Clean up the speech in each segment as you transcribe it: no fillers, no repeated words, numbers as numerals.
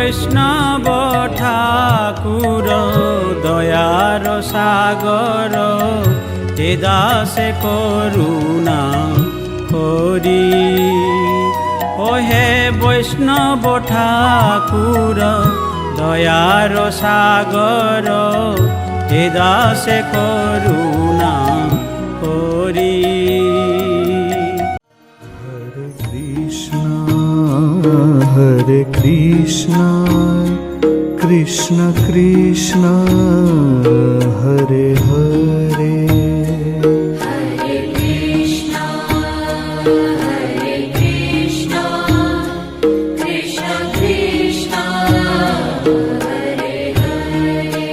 বৈষ্ণব ঠাকুর দয়ার সাগর, হে দাসে করুণা করি। ও হে বৈষ্ণব ঠাকুর দয়ার সাগর, হে দাসে করুণা করি। Hare Krishna, Krishna Krishna, Hare Hare, Hare Krishna, Hare Krishna, Krishna Krishna, Hare Hare,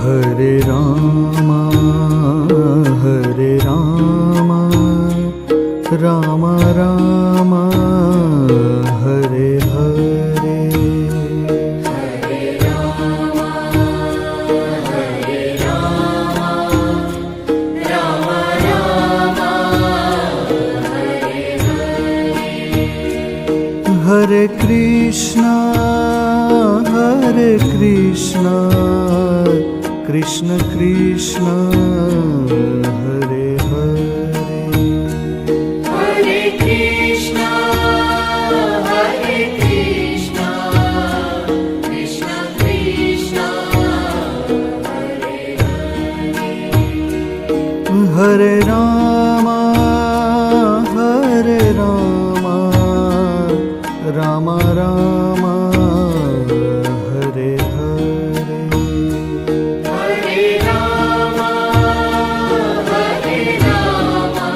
Hare Rama, Hare Rama, Rama Rama, Hare Hare, Hare Rama, Hare Rama, Rama Rama, Hare Hare, Hare Krishna, Hare Krishna, Krishna Krishna, Hare Hare, Hare Krishna, Hare Krishna, Krishna Krishna, Hare Hare, Hare Rama, Hare Rama, Rama Rama, Hare Hare, Hare Rama, Hare Rama,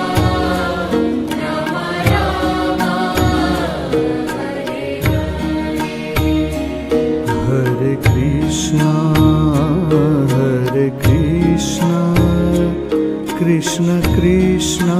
Rama Rama, Hare Hare, Hare Krishna, Hare Krishna, Krishna Krishna,